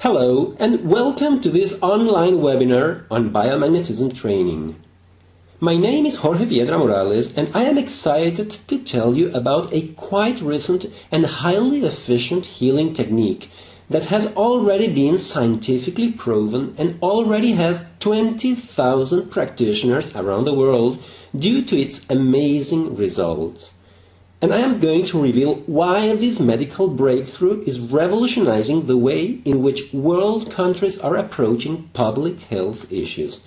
Hello and welcome to this online webinar on biomagnetism training. My name is Jorge Piedra and I am excited to tell you about a quite recent and highly efficient healing technique that has already been scientifically proven and already has 20,000 practitioners around the world due to its amazing results. And I am going to reveal why this medical breakthrough is revolutionizing the way in which world countries are approaching public health issues.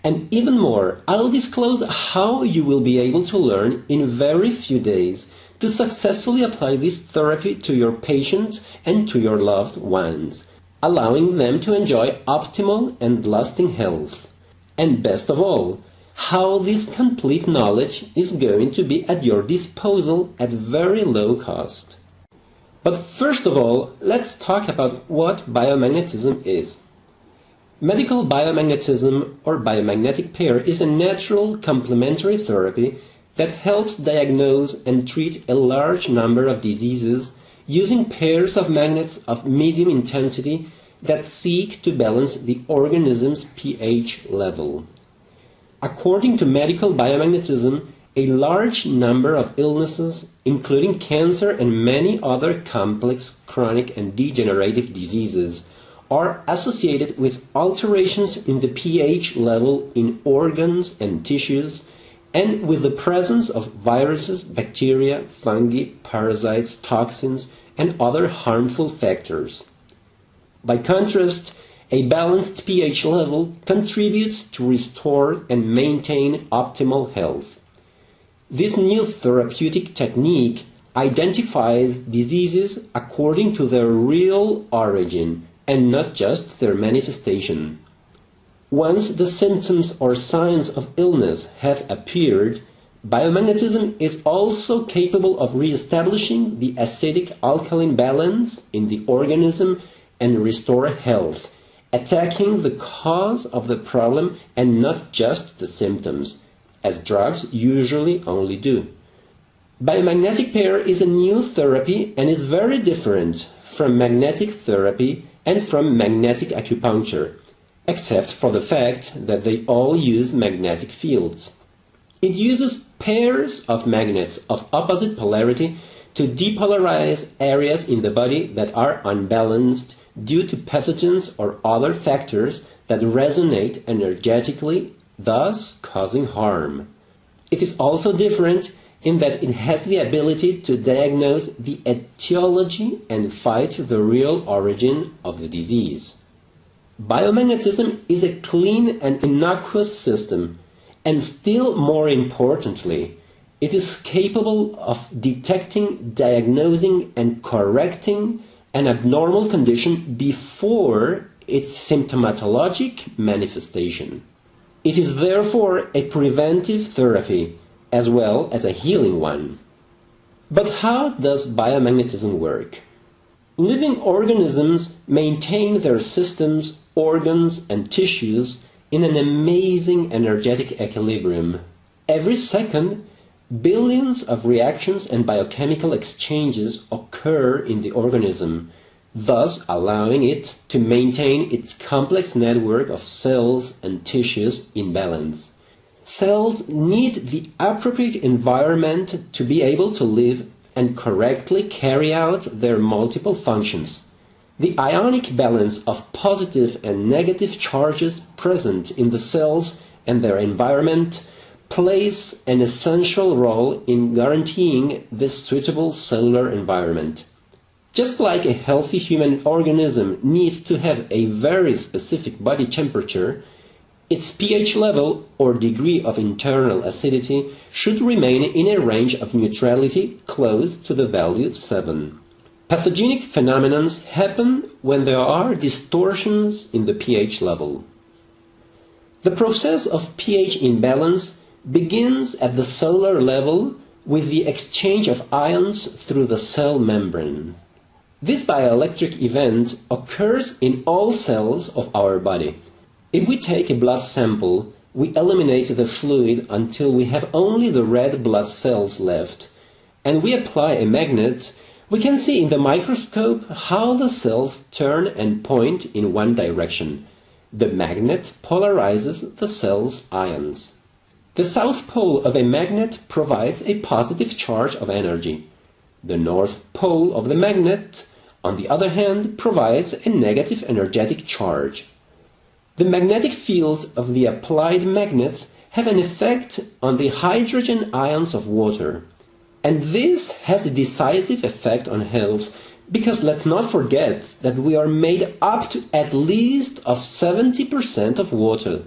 And even more, I'll disclose how you will be able to learn in very few days to successfully apply this therapy to your patients and to your loved ones, allowing them to enjoy optimal and lasting health. And best of all, how this complete knowledge is going to be at your disposal at very low cost. But first of all, let's talk about what biomagnetism is. Medical biomagnetism or biomagnetic pair is a natural complementary therapy that helps diagnose and treat a large number of diseases using pairs of magnets of medium intensity that seek to balance the organism's pH level. According to medical biomagnetism, a large number of illnesses, including cancer and many other complex chronic and degenerative diseases, are associated with alterations in the pH level in organs and tissues, and with the presence of viruses, bacteria, fungi, parasites, toxins, and other harmful factors. By contrast, a balanced pH level contributes to restore and maintain optimal health. This new therapeutic technique identifies diseases according to their real origin and not just their manifestation. Once the symptoms or signs of illness have appeared, biomagnetism is also capable of re-establishing the acidic-alkaline balance in the organism and restore health, attacking the cause of the problem and not just the symptoms, as drugs usually only do. Biomagnetic pair is a new therapy and is very different from magnetic therapy and from magnetic acupuncture, except for the fact that they all use magnetic fields. It uses pairs of magnets of opposite polarity to depolarize areas in the body that are unbalanced due to pathogens or other factors that resonate energetically, thus causing harm. It is also different in that it has the ability to diagnose the etiology and fight the real origin of the disease. Biomagnetism is a clean and innocuous system, and still more importantly, it is capable of detecting, diagnosing, and correcting an abnormal condition before its symptomatologic manifestation. It is therefore a preventive therapy as well as a healing one. But how does biomagnetism work? Living organisms maintain their systems, organs, and tissues in an amazing energetic equilibrium. Every second, billions of reactions and biochemical exchanges occur in the organism, thus allowing it to maintain its complex network of cells and tissues in balance. Cells need the appropriate environment to be able to live and correctly carry out their multiple functions. The ionic balance of positive and negative charges present in the cells and their environment plays an essential role in guaranteeing this suitable cellular environment. Just like a healthy human organism needs to have a very specific body temperature, its pH level or degree of internal acidity should remain in a range of neutrality close to the value 7. Pathogenic phenomena happen when there are distortions in the pH level. The process of pH imbalance begins at the cellular level with the exchange of ions through the cell membrane. This bioelectric event occurs in all cells of our body. If we take a blood sample, we eliminate the fluid until we have only the red blood cells left, and we apply a magnet, We can see in the microscope how the cells turn and point in one direction. The magnet polarizes the cell's ions. The south pole of a magnet provides a positive charge of energy. The north pole of the magnet, on the other hand, provides a negative energetic charge. The magnetic fields of the applied magnets have an effect on the hydrogen ions of water. And this has a decisive effect on health, because let's not forget that we are made up to at least of 70% of water,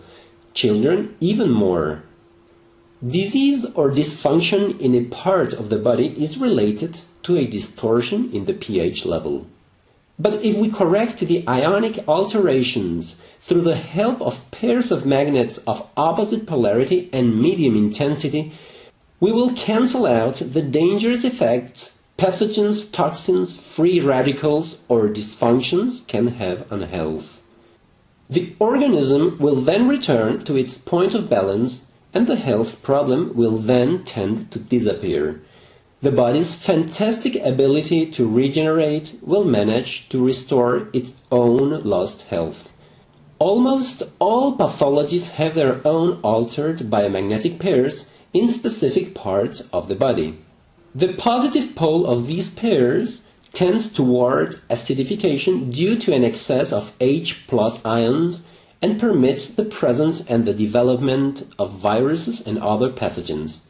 children even more. Disease or dysfunction in a part of the body is related to a distortion in the pH level. But if we correct the ionic alterations through the help of pairs of magnets of opposite polarity and medium intensity, we will cancel out the dangerous effects pathogens, toxins, free radicals, or dysfunctions can have on health. The organism will then return to its point of balance, and the health problem will then tend to disappear. The body's fantastic ability to regenerate will manage to restore its own lost health. Almost all pathologies have their own altered biomagnetic pairs in specific parts of the body. The positive pole of these pairs tends toward acidification due to an excess of H+ ions and permits the presence and the development of viruses and other pathogens.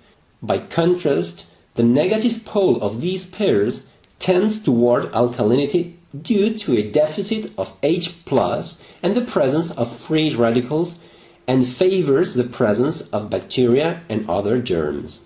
By contrast, the negative pole of these pairs tends toward alkalinity due to a deficit of H+ and the presence of free radicals, and favors the presence of bacteria and other germs.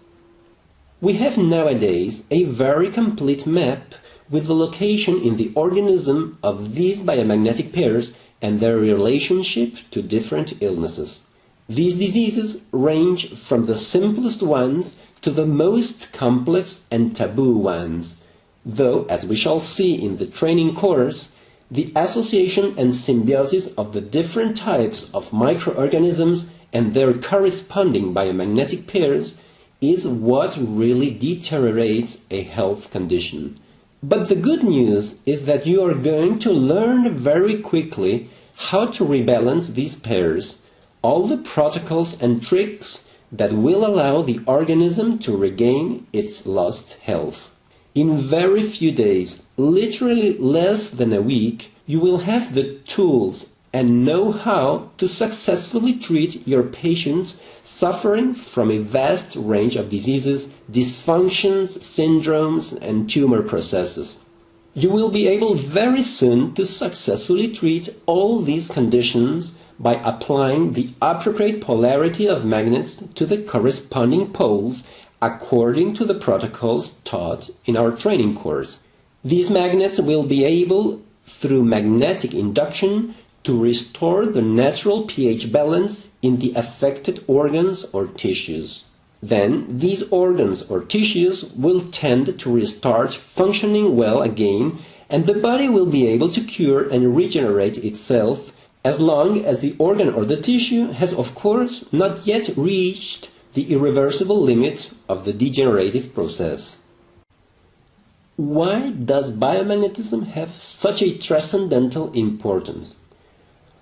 We have nowadays a very complete map with the location in the organism of these biomagnetic pairs and their relationship to different illnesses. These diseases range from the simplest ones to the most complex and taboo ones, though, as we shall see in the training course, the association and symbiosis of the different types of microorganisms and their corresponding biomagnetic pairs is what really deteriorates a health condition. But the good news is that you are going to learn very quickly how to rebalance these pairs, all the protocols and tricks that will allow the organism to regain its lost health. In very few days, literally less than a week, you will have the tools and know-how to successfully treat your patients suffering from a vast range of diseases, dysfunctions, syndromes, and tumor processes. You will be able very soon to successfully treat all these conditions by applying the appropriate polarity of magnets to the corresponding poles according to the protocols taught in our training course. These magnets will be able, through magnetic induction, to restore the natural pH balance in the affected organs or tissues. Then these organs or tissues will tend to restart functioning well again, and the body will be able to cure and regenerate itself, as long as the organ or the tissue has, of course, not yet reached the irreversible limit of the degenerative process. Why does biomagnetism have such a transcendental importance?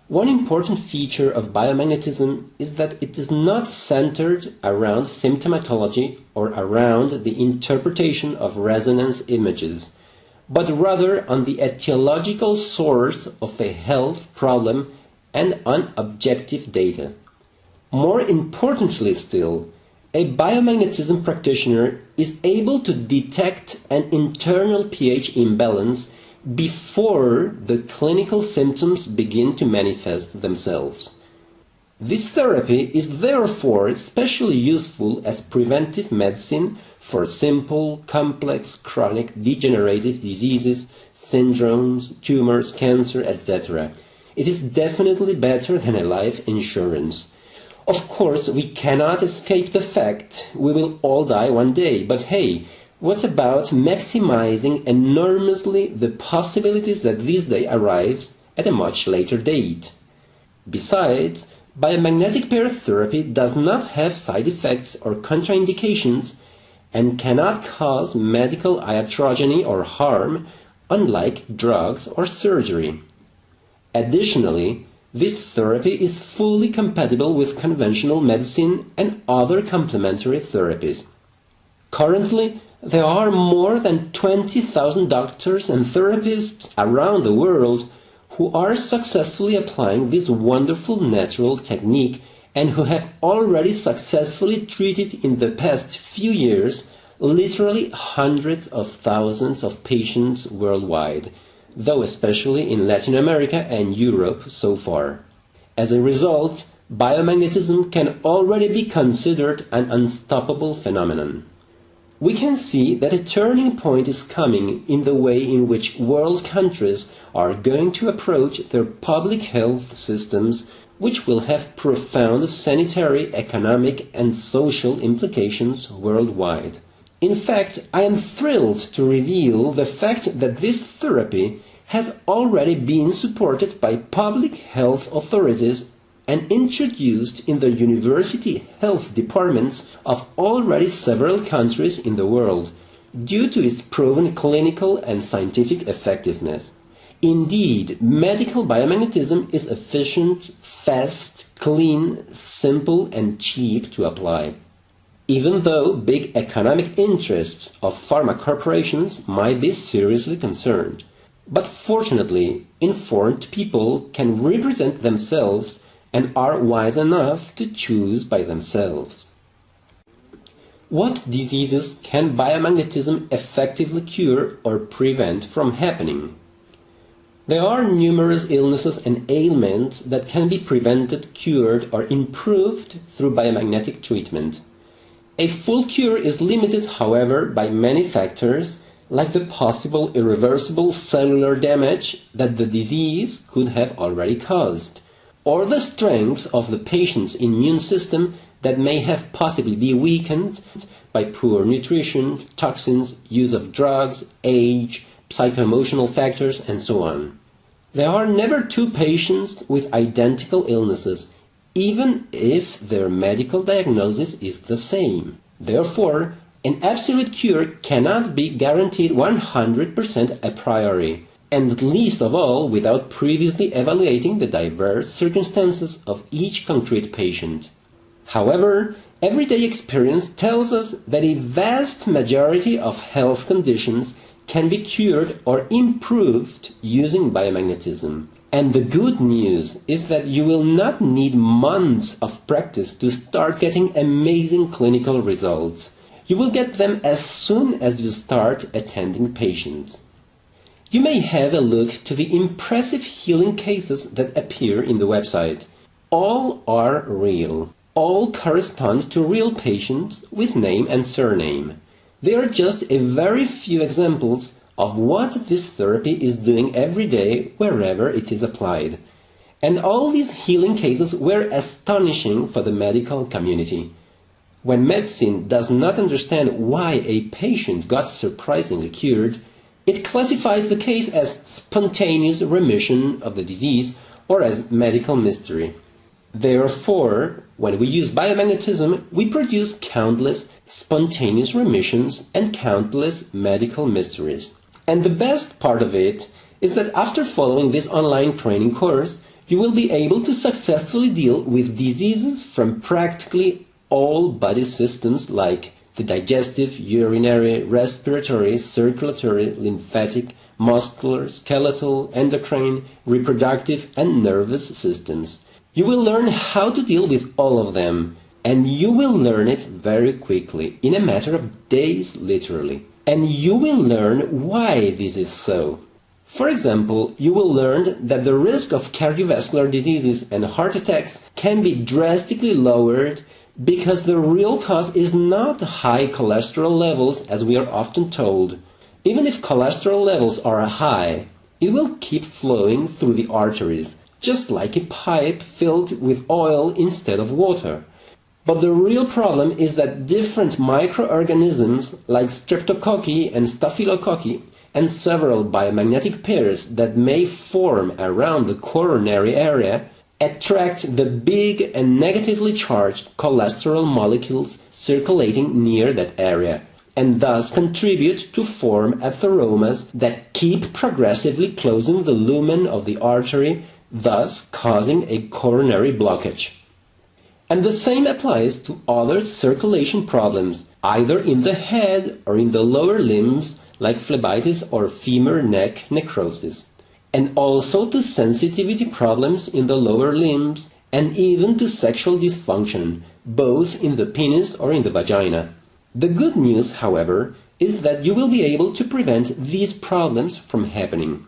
One important feature of biomagnetism is that it is not centered around symptomatology or around the interpretation of resonance images, but rather on the etiological source of a health problem and on objective data. More importantly still, a biomagnetism practitioner is able to detect an internal pH imbalance before the clinical symptoms begin to manifest themselves. This therapy is therefore especially useful as preventive medicine for simple, complex, chronic, degenerative diseases, syndromes, tumors, cancer, etc. It is definitely better than a life insurance. Of course, we cannot escape the fact we will all die one day, but hey, what about maximizing enormously the possibilities that this day arrives at a much later date? Besides, biomagnetic pair therapy does not have side effects or contraindications, and cannot cause medical iatrogeny or harm, unlike drugs or surgery. Additionally, this therapy is fully compatible with conventional medicine and other complementary therapies. Currently, there are more than 20,000 doctors and therapists around the world who are successfully applying this wonderful natural technique and who have already successfully treated in the past few years literally hundreds of thousands of patients worldwide, though especially in Latin America and Europe so far. As a result, biomagnetism can already be considered an unstoppable phenomenon. We can see that a turning point is coming in the way in which world countries are going to approach their public health systems, which will have profound sanitary, economic, and social implications worldwide. In fact, I am thrilled to reveal the fact that this therapy has already been supported by public health authorities and introduced in the university health departments of already several countries in the world, due to its proven clinical and scientific effectiveness. Indeed, medical biomagnetism is efficient, fast, clean, simple, and cheap to apply, even though big economic interests of pharma corporations might be seriously concerned. But fortunately, informed people can represent themselves and are wise enough to choose by themselves. What diseases can biomagnetism effectively cure or prevent from happening? There are numerous illnesses and ailments that can be prevented, cured, or improved through biomagnetic treatment. A full cure is limited, however, by many factors, like the possible irreversible cellular damage that the disease could have already caused, or the strength of the patient's immune system that may have possibly been weakened by poor nutrition, toxins, use of drugs, age, psycho-emotional factors, and so on. There are never two patients with identical illnesses, even if their medical diagnosis is the same. Therefore, an absolute cure cannot be guaranteed 100% a priori, and least of all without previously evaluating the diverse circumstances of each concrete patient. However, everyday experience tells us that a vast majority of health conditions can be cured or improved using biomagnetism. And the good news is that you will not need months of practice to start getting amazing clinical results. You will get them as soon as you start attending patients. You may have a look to the impressive healing cases that appear in the website. All are real. All correspond to real patients with name and surname. They are just a very few examples of what this therapy is doing every day wherever it is applied. And all these healing cases were astonishing for the medical community. When medicine does not understand why a patient got surprisingly cured, it classifies the case as spontaneous remission of the disease or as medical mystery. Therefore, when we use biomagnetism, we produce countless spontaneous remissions and countless medical mysteries. And the best part of it is that after following this online training course, you will be able to successfully deal with diseases from practically all body systems like the digestive, urinary, respiratory, circulatory, lymphatic, muscular, skeletal, endocrine, reproductive, and nervous systems. You will learn how to deal with all of them, and you will learn it very quickly, in a matter of days literally. And you will learn why this is so. For example, you will learn that the risk of cardiovascular diseases and heart attacks can be drastically lowered because the real cause is not high cholesterol levels as we are often told. Even if cholesterol levels are high, it will keep flowing through the arteries, just like a pipe filled with oil instead of water. But the real problem is that different microorganisms like streptococci and staphylococci and several biomagnetic pairs that may form around the coronary area attract the big and negatively charged cholesterol molecules circulating near that area, and thus contribute to form atheromas that keep progressively closing the lumen of the artery, thus causing a coronary blockage. And the same applies to other circulation problems, either in the head or in the lower limbs, like phlebitis or femur neck necrosis, and also to sensitivity problems in the lower limbs, and even to sexual dysfunction, both in the penis or in the vagina. The good news, however, is that you will be able to prevent these problems from happening.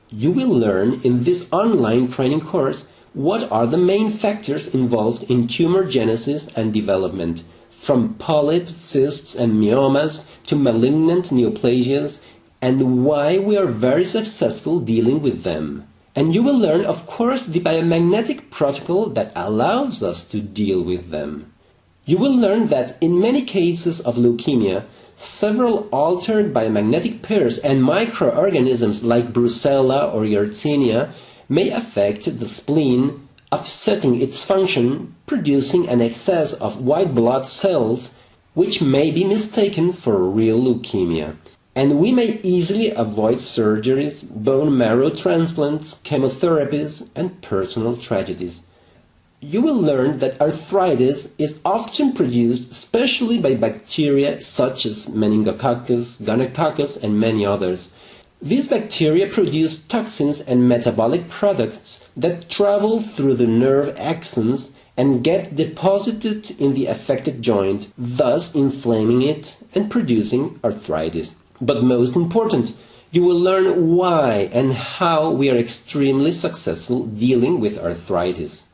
You will learn in this online training course what are the main factors involved in tumor genesis and development, from polyps, cysts and myomas to malignant neoplasias, and why we are very successful dealing with them. And you will learn, of course, the biomagnetic protocol that allows us to deal with them. You will learn that in many cases of leukemia, several altered biomagnetic pairs and microorganisms like Brucella or Yersinia may affect the spleen, upsetting its function, producing an excess of white blood cells, which may be mistaken for real leukemia. And we may easily avoid surgeries, bone marrow transplants, chemotherapies, and personal tragedies. You will learn that arthritis is often produced especially by bacteria such as meningococcus, gonococcus, and many others. These bacteria produce toxins and metabolic products that travel through the nerve axons and get deposited in the affected joint, thus inflaming it and producing arthritis. But most important, you will learn why and how we are extremely successful dealing with arthritis.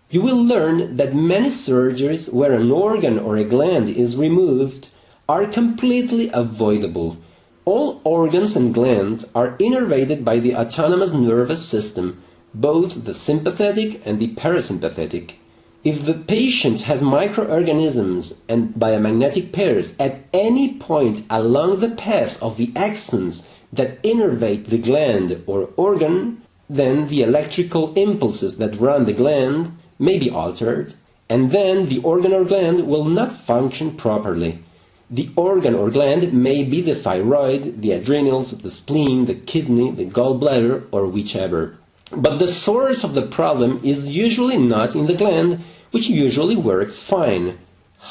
You will learn that many surgeries where an organ or a gland is removed are completely avoidable. All organs and glands are innervated by the autonomous nervous system, both the sympathetic and the parasympathetic. If the patient has microorganisms and biomagnetic pairs at any point along the path of the axons that innervate the gland or organ, then the electrical impulses that run the gland may be altered, and then the organ or gland will not function properly. The organ or gland may be the thyroid, the adrenals, the spleen, the kidney, the gallbladder, or whichever. But the source of the problem is usually not in the gland, which usually works fine.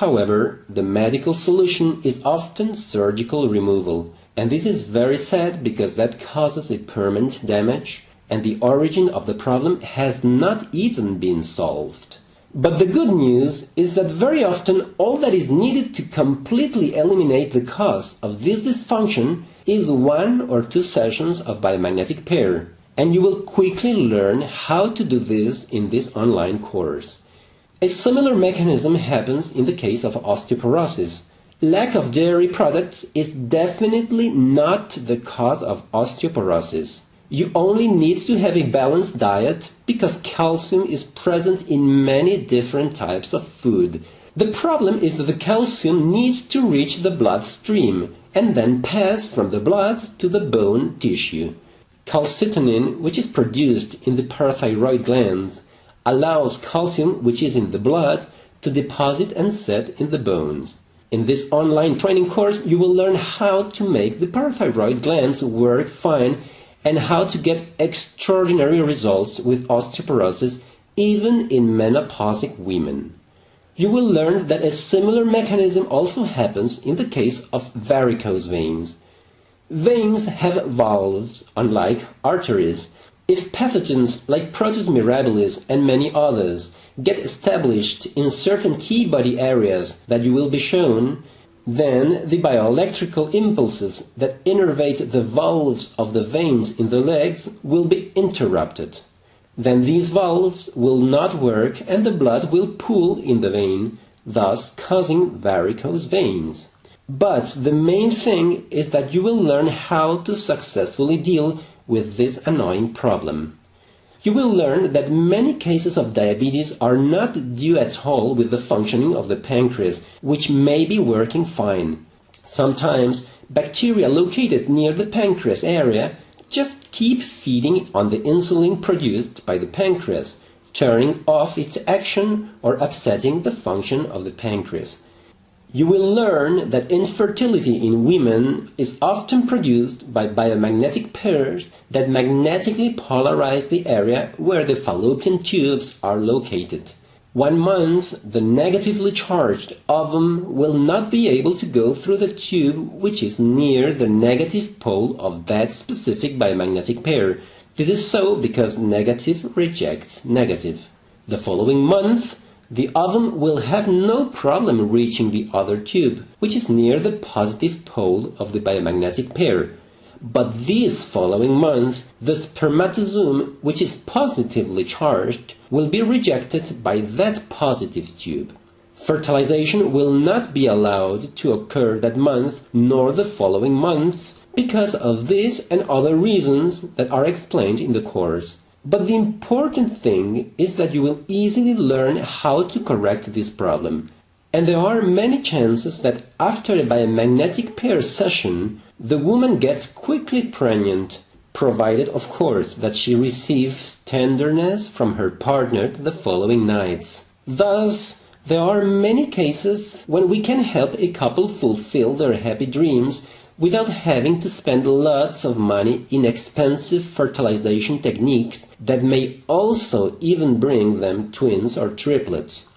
However, the medical solution is often surgical removal, and this is very sad because that causes a permanent damage, and the origin of the problem has not even been solved. But the good news is that very often all that is needed to completely eliminate the cause of this dysfunction is 1 or 2 sessions of biomagnetic pair, and you will quickly learn how to do this in this online course. A similar mechanism happens in the case of osteoporosis. Lack of dairy products is definitely not the cause of osteoporosis. You only need to have a balanced diet because calcium is present in many different types of food. The problem is that the calcium needs to reach the bloodstream and then pass from the blood to the bone tissue. Calcitonin, which is produced in the parathyroid glands, allows calcium, which is in the blood, to deposit and set in the bones. In this online training course, you will learn how to make the parathyroid glands work fine and how to get extraordinary results with osteoporosis even in menopausic women. You will learn that a similar mechanism also happens in the case of varicose veins. Veins have valves, unlike arteries. If pathogens like Proteus mirabilis and many others get established in certain key body areas that you will be shown, then the bioelectrical impulses that innervate the valves of the veins in the legs will be interrupted. Then these valves will not work and the blood will pool in the vein, thus causing varicose veins. But the main thing is that you will learn how to successfully deal with this annoying problem. You will learn that many cases of diabetes are not due at all with the functioning of the pancreas, which may be working fine. Sometimes bacteria located near the pancreas area just keep feeding on the insulin produced by the pancreas, turning off its action or upsetting the function of the pancreas. You will learn that infertility in women is often produced by biomagnetic pairs that magnetically polarize the area where the fallopian tubes are located. 1 month, the negatively charged ovum will not be able to go through the tube which is near the negative pole of that specific biomagnetic pair. This is so because negative rejects negative. The following month, the ovum will have no problem reaching the other tube, which is near the positive pole of the biomagnetic pair. But this following month, the spermatozoon, which is positively charged, will be rejected by that positive tube. Fertilization will not be allowed to occur that month nor the following months because of this and other reasons that are explained in the course. But the important thing is that you will easily learn how to correct this problem. And there are many chances that after a biomagnetic pair session, the woman gets quickly pregnant, provided, of course, that she receives tenderness from her partner the following nights. Thus, there are many cases when we can help a couple fulfill their happy dreams without having to spend lots of money in expensive fertilization techniques that may also even bring them twins or triplets.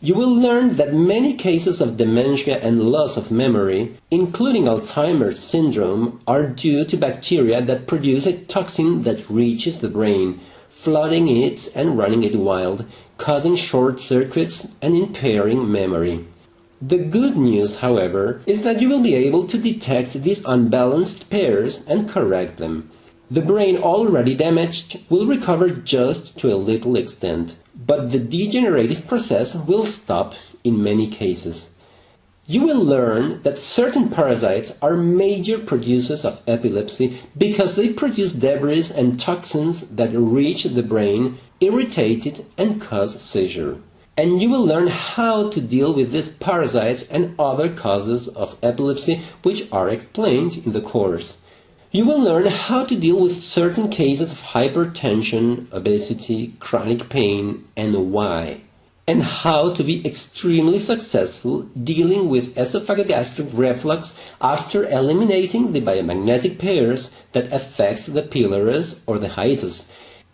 You will learn that many cases of dementia and loss of memory, including Alzheimer's syndrome, are due to bacteria that produce a toxin that reaches the brain, flooding it and running it wild, causing short circuits and impairing memory. The good news, however, is that you will be able to detect these unbalanced pairs and correct them. The brain already damaged will recover just to a little extent, but the degenerative process will stop in many cases. You will learn that certain parasites are major producers of epilepsy because they produce debris and toxins that reach the brain, irritate it, and cause seizure. And you will learn how to deal with these parasites and other causes of epilepsy which are explained in the course. You will learn how to deal with certain cases of hypertension, obesity, chronic pain, and why. And how to be extremely successful dealing with esophagogastric reflux after eliminating the biomagnetic pairs that affect the pylorus or the hiatus.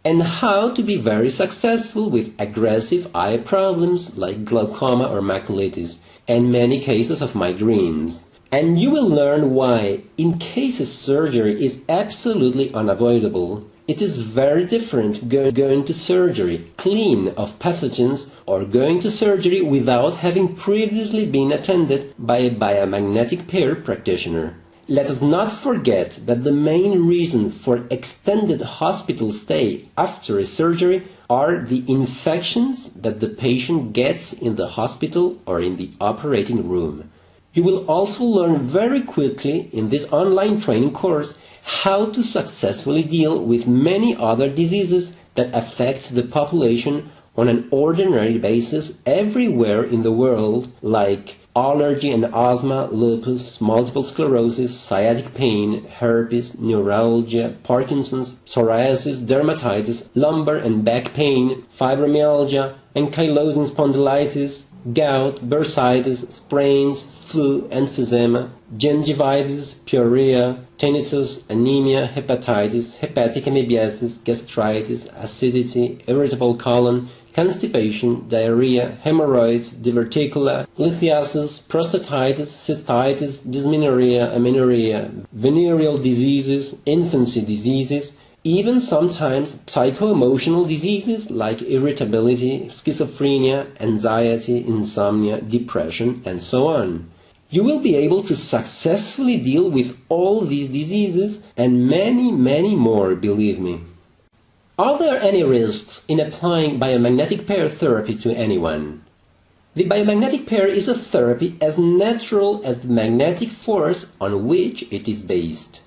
And how to be very successful with aggressive eye problems like glaucoma or maculitis, and many cases of migraines. And you will learn why, in case surgery is absolutely unavoidable, it is very different going to surgery clean of pathogens or going to surgery without having previously been attended by a biomagnetic pair practitioner. Let us not forget that the main reason for extended hospital stay after a surgery are the infections that the patient gets in the hospital or in the operating room. You will also learn very quickly in this online training course how to successfully deal with many other diseases that affect the population on an ordinary basis everywhere in the world, like allergy and asthma, lupus, multiple sclerosis, sciatic pain, herpes, neuralgia, Parkinson's, psoriasis, dermatitis, lumbar and back pain, fibromyalgia, ankylosing spondylitis, gout, bursitis, sprains, flu, emphysema, gingivitis, pyorrhea, tinnitus, anemia, hepatitis, hepatic amoebiasis, gastritis, acidity, irritable colon, constipation, diarrhea, hemorrhoids, diverticula, lithiasis, prostatitis, cystitis, dysmenorrhea, amenorrhea, venereal diseases, infancy diseases, even sometimes psycho-emotional diseases like irritability, schizophrenia, anxiety, insomnia, depression, and so on. You will be able to successfully deal with all these diseases and many, many more, believe me. Are there any risks in applying biomagnetic pair therapy to anyone? The biomagnetic pair is a therapy as natural as the magnetic force on which it is based.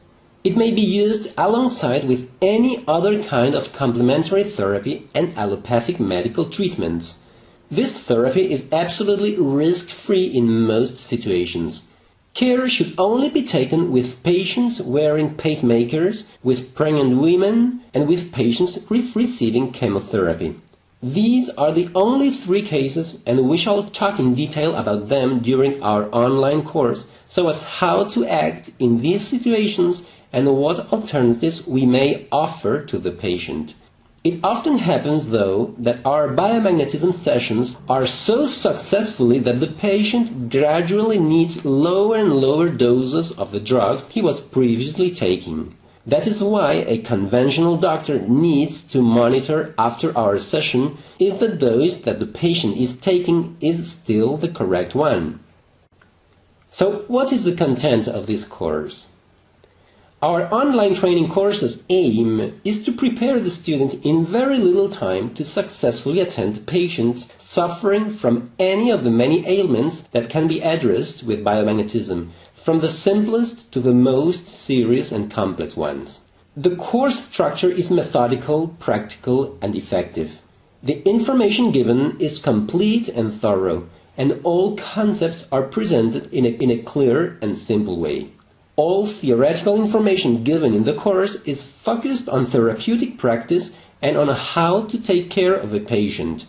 It may be used alongside with any other kind of complementary therapy and allopathic medical treatments. This therapy is absolutely risk-free in most situations. Care should only be taken with patients wearing pacemakers, with pregnant women, and with patients receiving chemotherapy. These are the only 3 cases, and we shall talk in detail about them during our online course, so as how to act in these situations and what alternatives we may offer to the patient. It often happens, though, that our biomagnetism sessions are so successfully that the patient gradually needs lower and lower doses of the drugs he was previously taking. That is why a conventional doctor needs to monitor after our session if the dose that the patient is taking is still the correct one. So, what is the content of this course? Our online training course's aim is to prepare the student in very little time to successfully attend patients suffering from any of the many ailments that can be addressed with biomagnetism, from the simplest to the most serious and complex ones. The course structure is methodical, practical, and effective. The information given is complete and thorough, and all concepts are presented in a clear and simple way. All theoretical information given in the course is focused on therapeutic practice and on how to take care of a patient.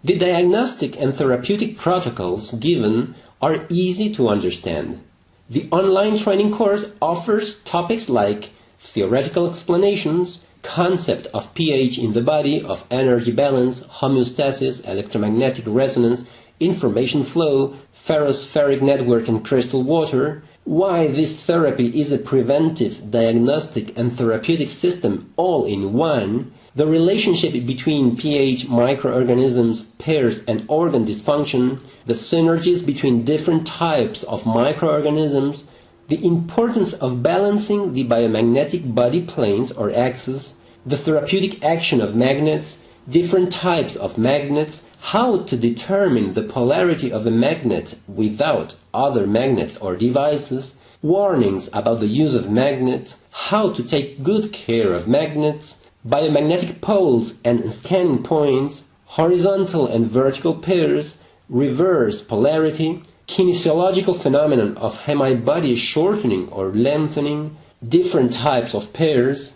The diagnostic and therapeutic protocols given are easy to understand. The online training course offers topics like theoretical explanations, concept of pH in the body, of energy balance, homeostasis, electromagnetic resonance, information flow, ferrospheric network and crystal water, why this therapy is a preventive, diagnostic and therapeutic system all in one, the relationship between pH, microorganisms, pairs and organ dysfunction, the synergies between different types of microorganisms, the importance of balancing the biomagnetic body planes or axes, the therapeutic action of magnets, different types of magnets, how to determine the polarity of a magnet without other magnets or devices, warnings about the use of magnets, how to take good care of magnets, biomagnetic poles and scanning points, horizontal and vertical pairs, reverse polarity, kinesiological phenomenon of hemibody shortening or lengthening, different types of pairs.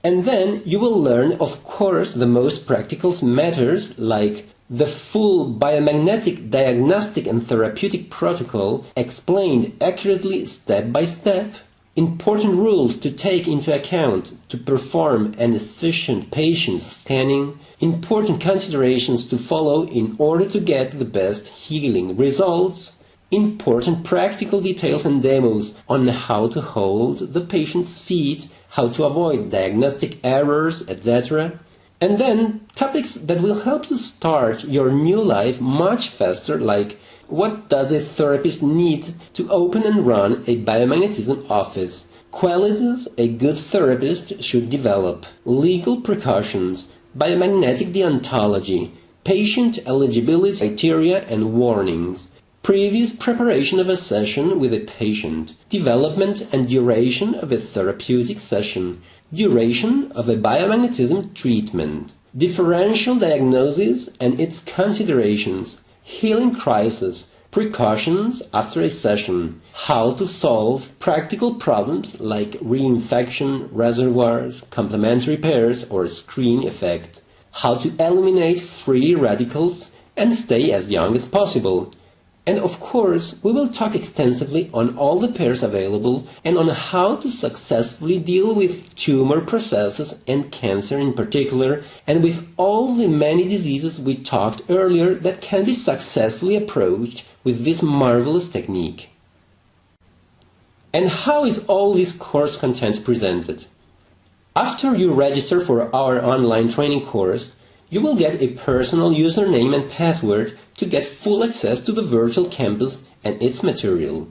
And then you will learn, of course, the most practical matters like the full biomagnetic diagnostic and therapeutic protocol explained accurately step by step, important rules to take into account to perform an efficient patient scanning, important considerations to follow in order to get the best healing results, important practical details and demos on how to hold the patient's feet, how to avoid diagnostic errors, etc. And then topics that will help you start your new life much faster, like what does a therapist need to open and run a biomagnetism office, qualities a good therapist should develop, legal precautions, biomagnetic deontology, patient eligibility criteria and warnings, previous preparation of a session with a patient, development and duration of a therapeutic session, duration of a biomagnetism treatment, differential diagnosis and its considerations, healing crisis, precautions after a session, how to solve practical problems like reinfection, reservoirs, complementary pairs or screen effect, how to eliminate free radicals and stay as young as possible. And of course, we will talk extensively on all the pairs available and on how to successfully deal with tumor processes and cancer in particular, and with all the many diseases we talked earlier that can be successfully approached with this marvelous technique. And how is all this course content presented? After you register for our online training course, you will get a personal username and password to get full access to the virtual campus and its material.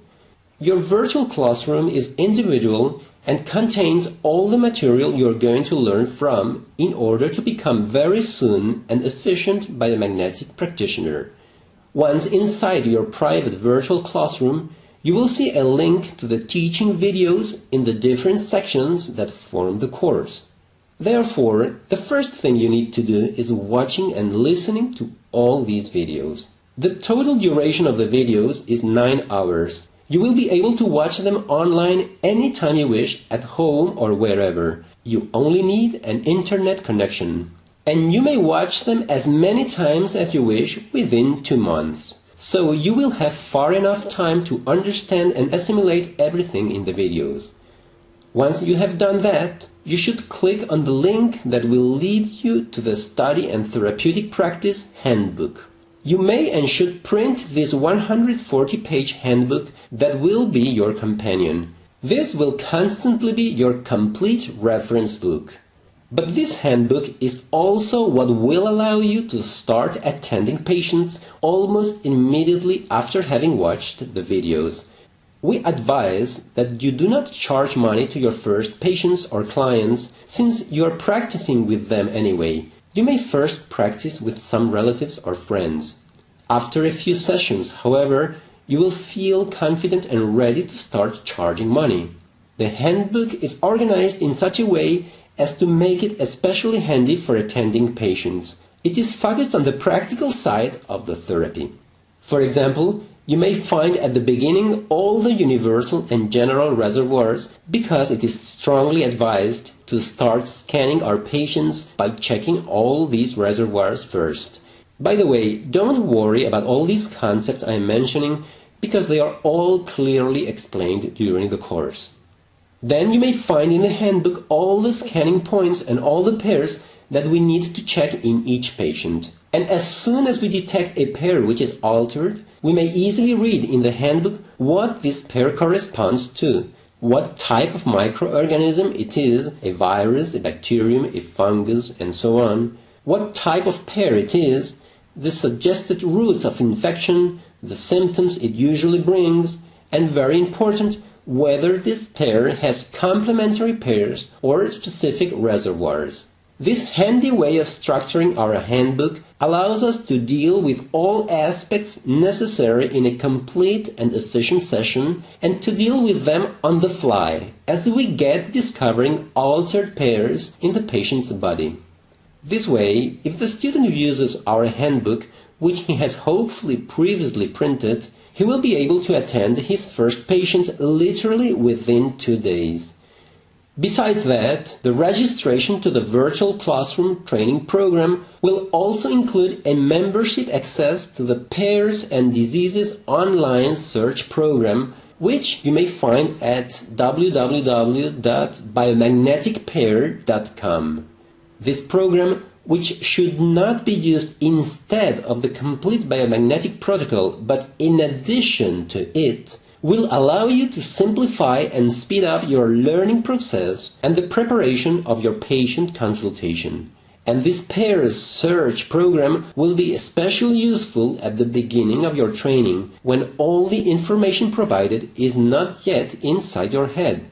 Your virtual classroom is individual and contains all the material you're going to learn from in order to become very soon an efficient biomagnetic practitioner. Once inside your private virtual classroom, you will see a link to the teaching videos in the different sections that form the course. Therefore, the first thing you need to do is watching and listening to all these videos. The total duration of the videos is 9 hours. You will be able to watch them online anytime you wish, at home or wherever. You only need an internet connection. and you may watch them as many times as you wish within 2 months. So you will have far enough time to understand and assimilate everything in the videos. Once you have done that, you should click on the link that will lead you to the Study and Therapeutic Practice Handbook. You may and should print this 140-page handbook that will be your companion. This will constantly be your complete reference book. But this handbook is also what will allow you to start attending patients almost immediately after having watched the videos. We advise that you do not charge money to your first patients or clients since you are practicing with them anyway. You may first practice with some relatives or friends. After a few sessions, however, you will feel confident and ready to start charging money. The handbook is organized in such a way as to make it especially handy for attending patients. It is focused on the practical side of the therapy. For example, you may find at the beginning all the universal and general reservoirs because it is strongly advised to start scanning our patients by checking all these reservoirs first. By the way, don't worry about all these concepts I am mentioning because they are all clearly explained during the course. Then you may find in the handbook all the scanning points and all the pairs that we need to check in each patient. And as soon as we detect a pair which is altered, we may easily read in the handbook what this pair corresponds to, what type of microorganism it is, a virus, a bacterium, a fungus, and so on, what type of pair it is, the suggested routes of infection, the symptoms it usually brings, and very important, whether this pair has complementary pairs or specific reservoirs. This handy way of structuring our handbook allows us to deal with all aspects necessary in a complete and efficient session and to deal with them on the fly as we get discovering altered pairs in the patient's body. This way, if the student uses our handbook, which he has hopefully previously printed, he will be able to attend his first patient literally within 2 days. Besides that, the registration to the virtual classroom training program will also include a membership access to the Pairs and Diseases online search program, which you may find at www.biomagneticpair.com. This program, which should not be used instead of the complete biomagnetic protocol, but in addition to it, will allow you to simplify and speed up your learning process and the preparation of your patient consultation. And this pairs search program will be especially useful at the beginning of your training when all the information provided is not yet inside your head.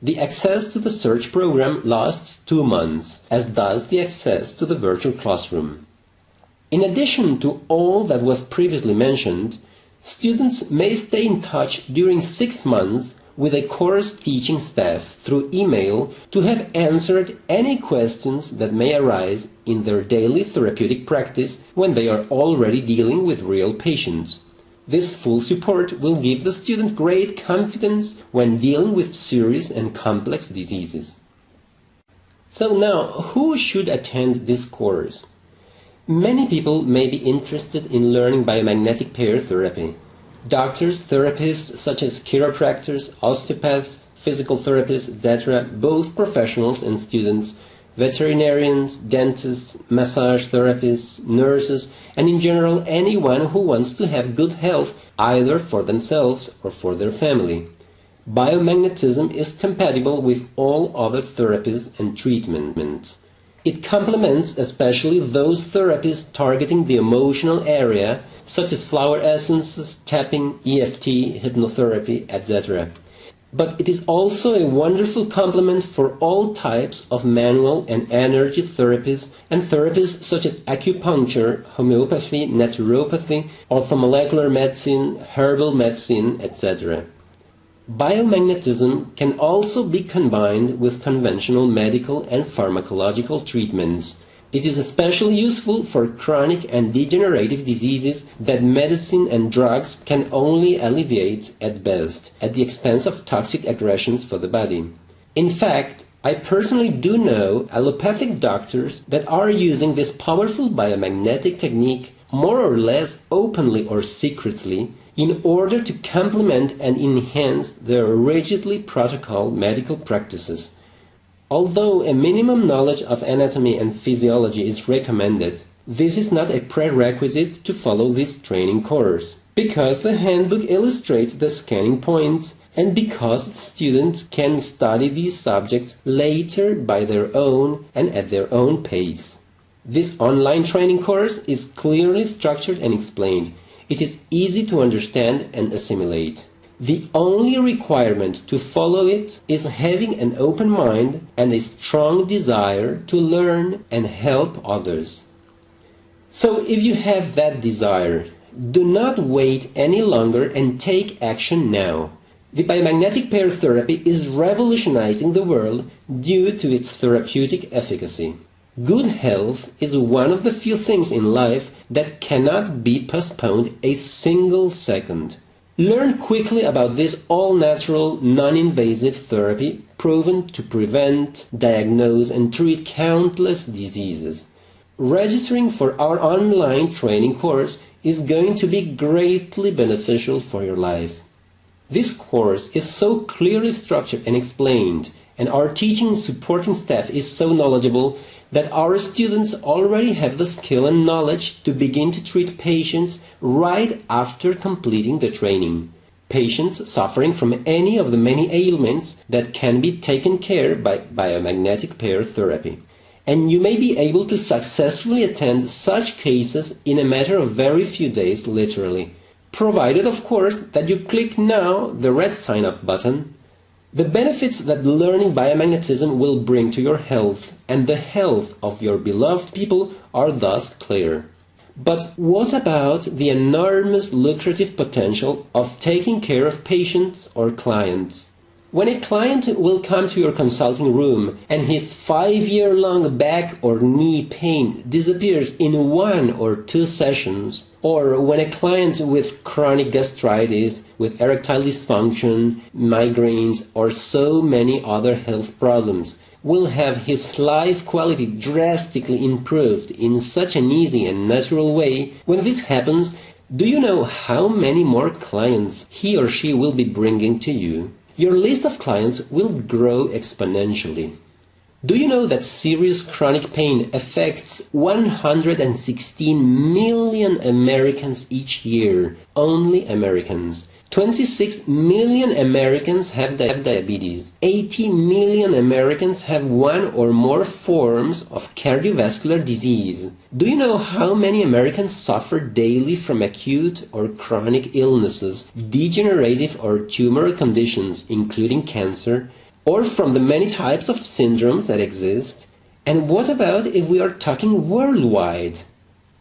The access to the search program lasts 2 months, as does the access to the virtual classroom. In addition to all that was previously mentioned, students may stay in touch during 6 months with a course teaching staff through email to have answered any questions that may arise in their daily therapeutic practice when they are already dealing with real patients. This full support will give the student great confidence when dealing with serious and complex diseases. So now, who should attend this course? Many people may be interested in learning biomagnetic pair therapy. Doctors, therapists such as chiropractors, osteopaths, physical therapists, etc., both professionals and students, veterinarians, dentists, massage therapists, nurses, and in general anyone who wants to have good health either for themselves or for their family. Biomagnetism is compatible with all other therapies and treatments. It complements especially those therapies targeting the emotional area, such as flower essences, tapping, EFT, hypnotherapy, etc. But it is also a wonderful complement for all types of manual and energy therapies and therapies such as acupuncture, homeopathy, naturopathy, orthomolecular medicine, herbal medicine, etc. Biomagnetism can also be combined with conventional medical and pharmacological treatments. It is especially useful for chronic and degenerative diseases that medicine and drugs can only alleviate at best, at the expense of toxic aggressions for the body. In fact, I personally do know allopathic doctors that are using this powerful biomagnetic technique more or less openly or secretly in order to complement and enhance their rigidly protocol medical practices. Although a minimum knowledge of anatomy and physiology is recommended, this is not a prerequisite to follow this training course, because the handbook illustrates the scanning points and because students can study these subjects later by their own and at their own pace. This online training course is clearly structured and explained. It is easy to understand and assimilate. The only requirement to follow it is having an open mind and a strong desire to learn and help others. So if you have that desire, do not wait any longer and take action now. The biomagnetic pair therapy is revolutionizing the world due to its therapeutic efficacy. Good health is one of the few things in life that cannot be postponed a single second. Learn quickly about this all-natural, non-invasive therapy proven to prevent, diagnose, and treat countless diseases. Registering for our online training course is going to be greatly beneficial for your life. This course is so clearly structured and explained, and our teaching and supporting staff is so knowledgeable that our students already have the skill and knowledge to begin to treat patients right after completing the training. Patients suffering from any of the many ailments that can be taken care by biomagnetic pair therapy. And you may be able to successfully attend such cases in a matter of very few days, literally. Provided, of course, that you click now the red sign up button. The benefits that learning biomagnetism will bring to your health and the health of your beloved people are thus clear. But what about the enormous lucrative potential of taking care of patients or clients? When a client will come to your consulting room and his 5-year-long back or knee pain disappears in 1 or 2 sessions, or when a client with chronic gastritis, with erectile dysfunction, migraines, or so many other health problems will have his life quality drastically improved in such an easy and natural way, when this happens, do you know how many more clients he or she will be bringing to you? Your list of clients will grow exponentially. Do you know that serious chronic pain affects 116 million Americans each year? Only Americans. 26 million Americans have diabetes. 80 million Americans have one or more forms of cardiovascular disease. Do you know how many Americans suffer daily from acute or chronic illnesses, degenerative or tumoral conditions, including cancer, or from the many types of syndromes that exist? And what about if we are talking worldwide?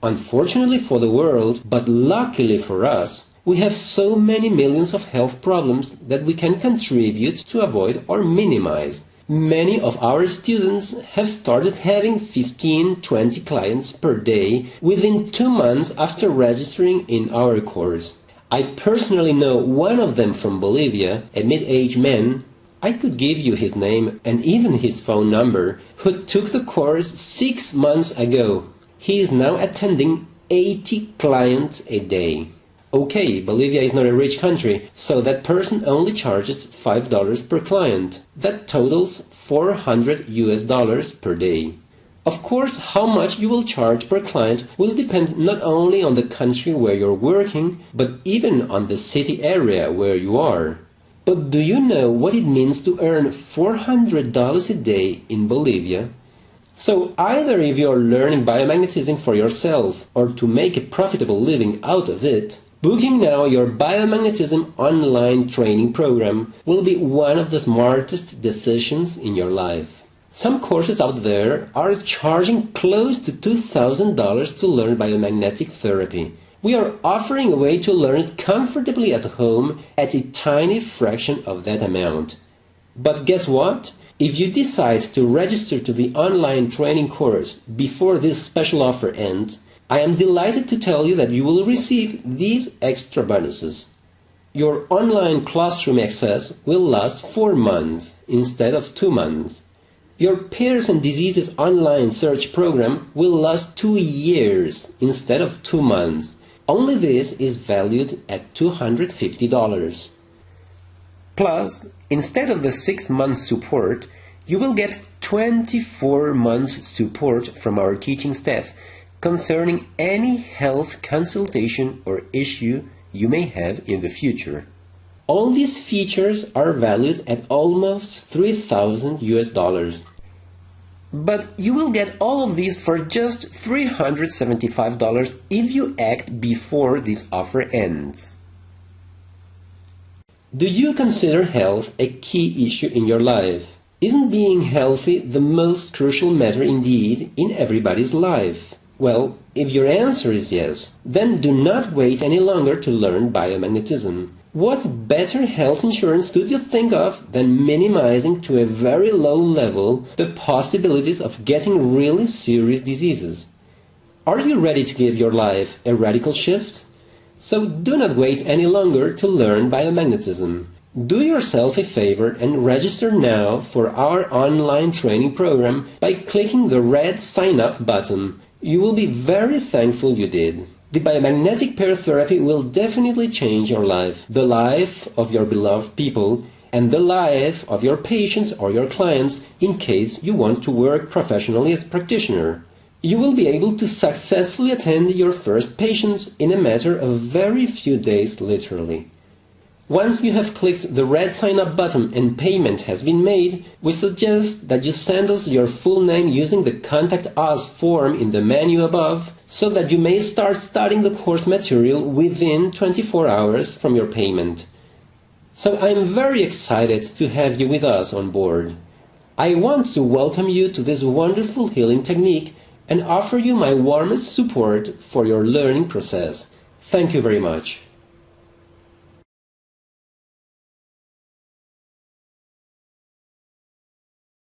Unfortunately for the world, but luckily for us, we have so many millions of health problems that we can contribute to avoid or minimize. Many of our students have started having 15-20 clients per day within 2 months after registering in our course. I personally know one of them from Bolivia, a mid-aged man. I could give you his name and even his phone number, who took the course 6 months ago. He is now attending 80 clients a day. Okay, Bolivia is not a rich country, so that person only charges $5 per client. That totals $400 per day. Of course, how much you will charge per client will depend not only on the country where you're working, but even on the city area where you are. But do you know what it means to earn $400 a day in Bolivia? So either if you're learning biomagnetism for yourself or to make a profitable living out of it, booking now your Biomagnetism Online Training Program will be one of the smartest decisions in your life. Some courses out there are charging close to $2,000 to learn biomagnetic therapy. We are offering a way to learn it comfortably at home at a tiny fraction of that amount. But guess what? If you decide to register to the online training course before this special offer ends, I am delighted to tell you that you will receive these extra bonuses. Your online classroom access will last 4 months instead of 2 months. Your Pears and Diseases online search program will last 2 years instead of 2 months. Only this is valued at $250. Plus, instead of the 6 months support, you will get 24 months support from our teaching staff concerning any health consultation or issue you may have in the future. All these features are valued at almost $3,000. But you will get all of these for just $375 if you act before this offer ends. Do you consider health a key issue in your life? Isn't being healthy the most crucial matter indeed in everybody's life? Well, if your answer is yes, then do not wait any longer to learn biomagnetism. What better health insurance could you think of than minimizing to a very low level the possibilities of getting really serious diseases? Are you ready to give your life a radical shift? So do not wait any longer to learn biomagnetism. Do yourself a favor and register now for our online training program by clicking the red Sign Up button. You will be very thankful you did. The biomagnetic pair therapy will definitely change your life, the life of your beloved people, and the life of your patients or your clients in case you want to work professionally as a practitioner. You will be able to successfully attend your first patients in a matter of very few days, literally. Once you have clicked the red Sign Up button and payment has been made, we suggest that you send us your full name using the Contact Us form in the menu above, so that you may start studying the course material within 24 hours from your payment. So I am very excited to have you with us on board. I want to welcome you to this wonderful healing technique and offer you my warmest support for your learning process. Thank you very much.